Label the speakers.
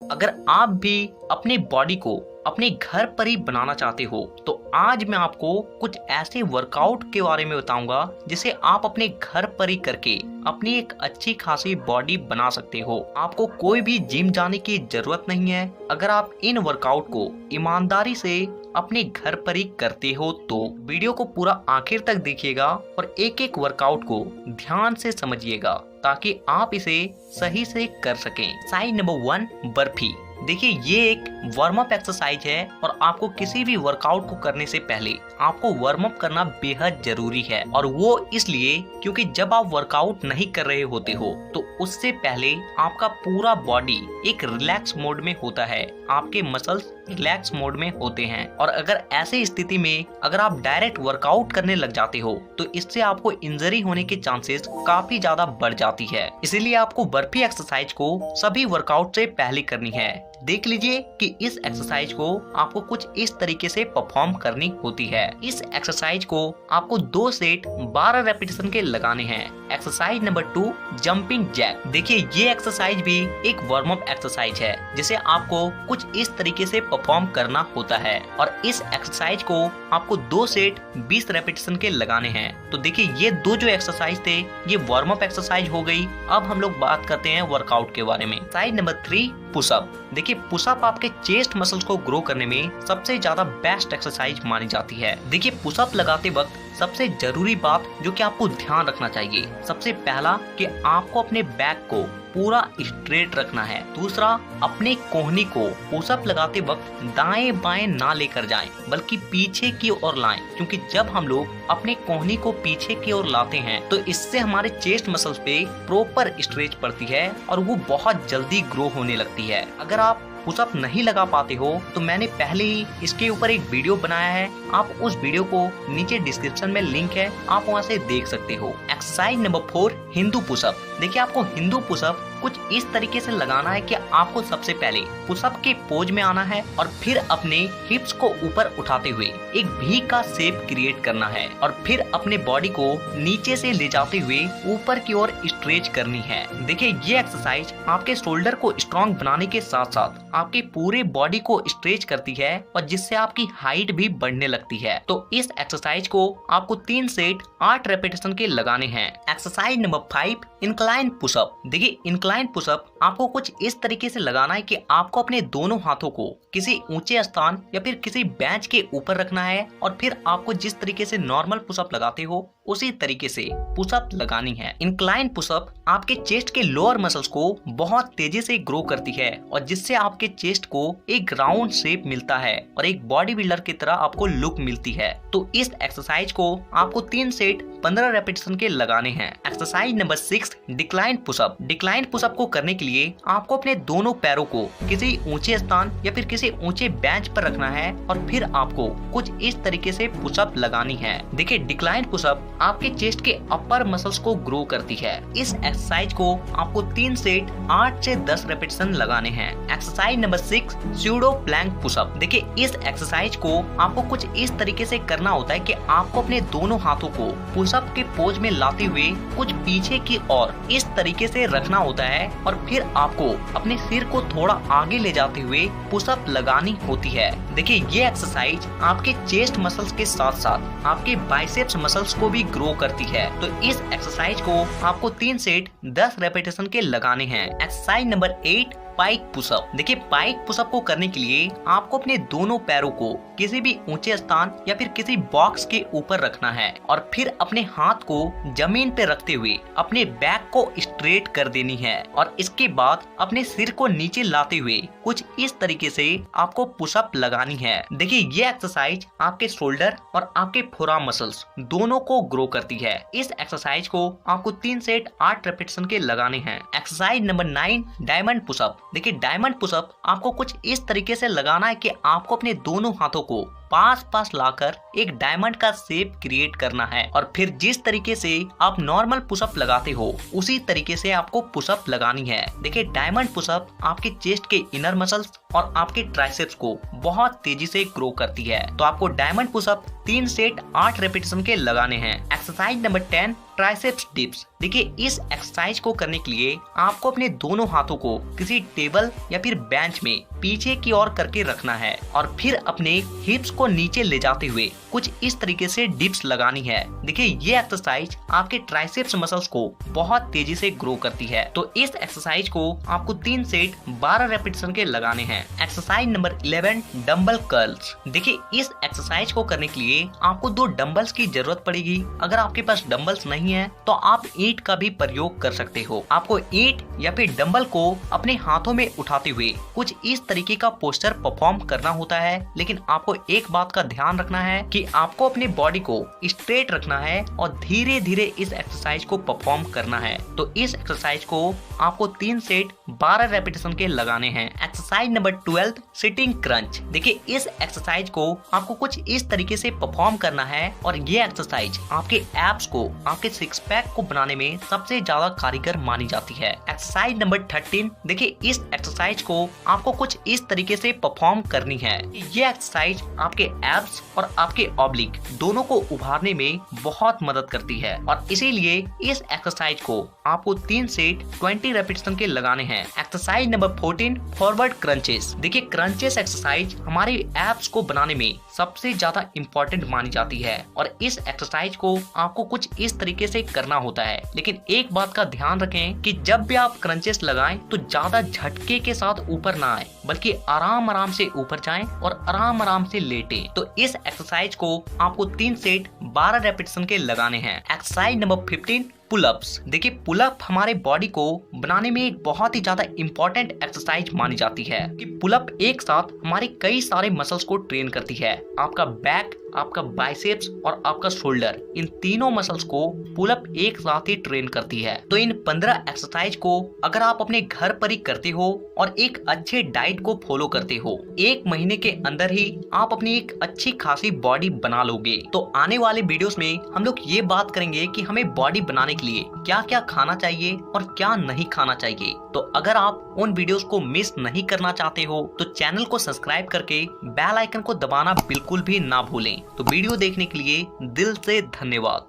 Speaker 1: अगर आप भी अपने बॉडी को अपने घर पर ही बनाना चाहते हो तो आज मैं आपको कुछ ऐसे वर्कआउट के बारे में बताऊंगा जिसे आप अपने घर पर ही करके अपनी एक अच्छी खासी बॉडी बना सकते हो। आपको कोई भी जिम जाने की जरूरत नहीं है। अगर आप इन वर्कआउट को ईमानदारी से अपने घर पर ही करते हो तो वीडियो को पूरा आखिर तक देखिएगा और एक एक वर्कआउट को ध्यान से समझिएगा ताकि आप इसे सही से कर सकें। Side number 1, barfi. देखिए ये एक वार्म अप एक्सरसाइज है और आपको किसी भी वर्कआउट को करने से पहले आपको वार्म अप करना बेहद जरूरी है। और वो इसलिए क्योंकि जब आप वर्कआउट नहीं कर रहे होते हो तो उससे पहले आपका पूरा बॉडी एक रिलैक्स मोड में होता है, आपके मसल्स रिलैक्स मोड में होते हैं। और अगर ऐसी स्थिति में अगर आप डायरेक्ट वर्कआउट करने लग जाते हो तो इससे आपको इंजरी होने के चांसेस काफी ज्यादा बढ़ जाती है। इसीलिए आपको बर्फी एक्सरसाइज को सभी वर्कआउट से पहले करनी है। देख लीजिए कि इस एक्सरसाइज को आपको कुछ इस तरीके से परफॉर्म करनी होती है। इस एक्सरसाइज को आपको 2 सेट 12 रेपिटेशन के लगाने हैं। Exercise number 2, jumping jack. देखिए ये एक्सरसाइज भी एक वार्म अप एक्सरसाइज है जिसे आपको कुछ इस तरीके से परफॉर्म करना होता है। और इस एक्सरसाइज को आपको 2 सेट 20 रेपिटेशन के लगाने हैं। तो देखिए ये दो जो एक्सरसाइज थे ये वार्म अप एक्सरसाइज हो गई। अब हम लोग बात करते हैं वर्कआउट के बारे में। Exercise number 3, pushup. देखिए पुशअप आपके चेस्ट मसल्स को ग्रो करने में सबसे ज्यादा बेस्ट एक्सरसाइज मानी जाती है। देखिए पुशअप लगाते वक्त सबसे जरूरी बात जो कि आपको ध्यान रखना चाहिए, सबसे पहला कि आपको अपने बैक को पूरा स्ट्रेट रखना है। दूसरा, अपने कोहनी को पुशअप लगाते वक्त दाएं बाएं ना लेकर जाएं बल्कि पीछे की ओर लाएं, क्योंकि जब हम लोग अपने कोहनी को पीछे की ओर लाते हैं तो इससे हमारे चेस्ट मसल्स पे प्रॉपर स्ट्रेच पड़ती है और वो बहुत जल्दी ग्रो होने लगती है। अगर आप पुशअप नहीं लगा पाते हो तो मैंने पहले ही इसके ऊपर एक वीडियो बनाया है, आप उस वीडियो को नीचे डिस्क्रिप्शन में लिंक है, आप वहां से देख सकते हो। Exercise number 4, Hindu pushup. देखिए आपको हिंदू पुशअप कुछ इस तरीके से लगाना है कि आपको सबसे पहले पुशअप के पोज में आना है और फिर अपने हिप्स को ऊपर उठाते हुए एक भी का शेप क्रिएट करना है और फिर अपने बॉडी को नीचे से ले जाते हुए ऊपर की ओर स्ट्रेच करनी है। देखिए ये एक्सरसाइज आपके शोल्डर को स्ट्रॉन्ग बनाने के साथ साथ आपके पूरे बॉडी को स्ट्रेच करती है और जिससे आपकी हाइट भी बढ़ने लगती है। तो इस एक्सरसाइज को आपको 3 सेट 8 रेपिटेशन के लगाने हैं। Exercise number 5, incline pushup. देखिए इंक्लाइन पुशअप आपको कुछ इस तरीके से लगाना है कि आपको अपने दोनों हाथों को किसी ऊंचे स्थान या फिर किसी बेंच के ऊपर रखना है और फिर आपको जिस तरीके से नॉर्मल पुशअप लगाते हो उसी तरीके से पुशअप लगानी है। इंक्लाइन पुशअप आपके चेस्ट के लोअर मसल्स को बहुत तेजी से ग्रो करती है और जिससे आपके चेस्ट को एक राउंड शेप मिलता है और एक बॉडी बिल्डर की तरह आपको लुक मिलती है। तो इस एक्सरसाइज को आपको 3 सेट 15 रेपिटेशन के लगाने हैं। Exercise number 6, decline pushup. Decline pushup को करने के लिए आपको अपने दोनों पैरों को किसी ऊंचे स्थान या फिर किसी ऊंचे बेंच पर रखना है और फिर आपको कुछ इस तरीके से पुशअप लगानी है। देखिए डिक्लाइन पुशअप आपके चेस्ट के अपर मसल्स को ग्रो करती है। इस एक्सरसाइज को आपको 3 सेट 8 से 10 रेपिटेशन लगाने हैं। Exercise number 6, pseudo plank pushup. देखिए इस एक्सरसाइज को आपको कुछ इस तरीके से करना होता है कि आपको अपने दोनों हाथों को पुशअप के पोज में लाते हुए कुछ पीछे की ओर इस तरीके से रखना होता है और फिर आपको अपने सिर को थोड़ा आगे ले जाते हुए पुशअप लगानी होती है। देखिए ये एक्सरसाइज आपके चेस्ट मसल्स के साथ साथ आपके बाइसेप्स मसल्स को भी ग्रो करती है। तो इस एक्सरसाइज को आपको 3 सेट 10 रेपिटेशन के लगाने हैं। एक्सरसाइज नंबर 8, पाइक पुशअप। देखिए पाइक पुशअप को करने के लिए आपको अपने दोनों पैरों को किसी भी ऊंचे स्थान या फिर किसी बॉक्स के ऊपर रखना है और फिर अपने हाथ को जमीन पे रखते हुए अपने बैक को स्ट्रेट कर देनी है और इसके बाद अपने सिर को नीचे लाते हुए कुछ इस तरीके से आपको पुशअप लगानी है। देखिए ये एक्सरसाइज आपके शोल्डर और आपके फोरआर्म मसल्स दोनों को ग्रो करती है। इस एक्सरसाइज को आपको 3 सेट 8 रेपिटेशन के लगाने हैं। Exercise number 9, diamond pushup. देखिए डायमंड पुशअप आपको कुछ इस तरीके से लगाना है कि आपको अपने दोनों हाथों को पास पास लाकर एक डायमंड का शेप क्रिएट करना है और फिर जिस तरीके से आप नॉर्मल पुशअप लगाते हो उसी तरीके से आपको पुशअप लगानी है। देखिए डायमंड पुशअप आपके चेस्ट के इनर मसल्स और आपके ट्राइसेप्स को बहुत तेजी से ग्रो करती है। तो आपको डायमंड पुशअप 3 सेट 8 रेपिटेशन के लगाने हैं। Exercise number 10 triceps dips. देखिए इस एक्सरसाइज को करने के लिए आपको अपने दोनों हाथों को किसी टेबल या फिर बेंच में पीछे की ओर करके रखना है और फिर अपने हिप्स को नीचे ले जाते हुए कुछ इस तरीके से डिप्स लगानी है। देखिए ये एक्सरसाइज आपके ट्राइसेप्स मसल्स को बहुत तेजी से ग्रो करती है। तो इस एक्सरसाइज को आपको 3 सेट 12 रेपिटेशन के लगाने हैं। Exercise number 11 dumbbell curls. देखिए इस एक्सरसाइज को करने के लिए आपको 2 डंबल्स की जरूरत पड़ेगी। अगर आपके पास डंबल्स नहीं है तो आप ईंट का भी प्रयोग कर सकते हो। आपको ईंट या फिर डंबल को अपने हाथों में उठाते हुए कुछ इस तरीके का पोस्चर परफॉर्म करना होता है, लेकिन आपको एक बात का ध्यान रखना है कि आपको अपने बॉडी को स्ट्रेट रखना है और धीरे धीरे इस एक्सरसाइज को परफॉर्म करना है। तो इस एक्सरसाइज को आपको 3 सेट 12 रेपिटेशन के लगाने हैं। Exercise number 12 sitting crunch. देखिए इस एक्सरसाइज को आपको कुछ इस तरीके से परफॉर्म करना है और ये एक्सरसाइज आपके एब्स को, आपके सिक्स पैक को बनाने में सबसे ज्यादा कारीगर मानी जाती है। Exercise number 13। देखिए इस एक्सरसाइज को आपको कुछ इस तरीके से परफॉर्म करनी है। ये एक्सरसाइज आपके एब्स और आपके ऑब्लिक दोनों को उभारने में बहुत मदद करती है और इसीलिए इस एक्सरसाइज को आपको 3 सेट 20 रेपिटेशन के लगाने हैं। Exercise number 14 forward crunches. देखिए क्रंचेस एक्सरसाइज हमारे एब्स को बनाने में सबसे ज्यादा इम्पोर्टेंट मानी जाती है और इस एक्सरसाइज को आपको कुछ इस तरीके से करना होता है। लेकिन एक बात का ध्यान रखें कि जब भी आप क्रंचेस लगाएं तो ज्यादा झटके के साथ ऊपर ना आए, बल्कि आराम आराम से ऊपर जाएं और आराम आराम से लेटें। तो इस एक्सरसाइज को आपको 3 सेट 12 रेपिटेशन के लगाने हैं। Exercise number 15 pullups. देखिए पुलअप हमारे बॉडी को बनाने में एक बहुत ही ज्यादा इंपॉर्टेंट एक्सरसाइज मानी जाती है कि पुलअप एक साथ हमारे कई सारे मसल्स को ट्रेन करती है। आपका बैक, आपका बाइसेप्स और आपका शोल्डर, इन तीनों मसल्स को पुलअप एक साथ ही ट्रेन करती है। तो इन 15 एक्सरसाइज को अगर आप अपने घर पर ही करते हो और एक अच्छे डाइट को फॉलो करते हो, 1 महीने के अंदर ही आप अपनी एक अच्छी खासी बॉडी बना लोगे। तो आने वाले वीडियोस में हम लोग ये बात करेंगे कि हमें बॉडी बनाने के लिए क्या क्या खाना चाहिए और क्या नहीं खाना चाहिए। तो अगर आप उन वीडियोस को मिस नहीं करना चाहते हो तो चैनल को सब्सक्राइब करके बेल आइकन को दबाना बिल्कुल भी ना भूलें। तो वीडियो देखने के लिए दिल से धन्यवाद।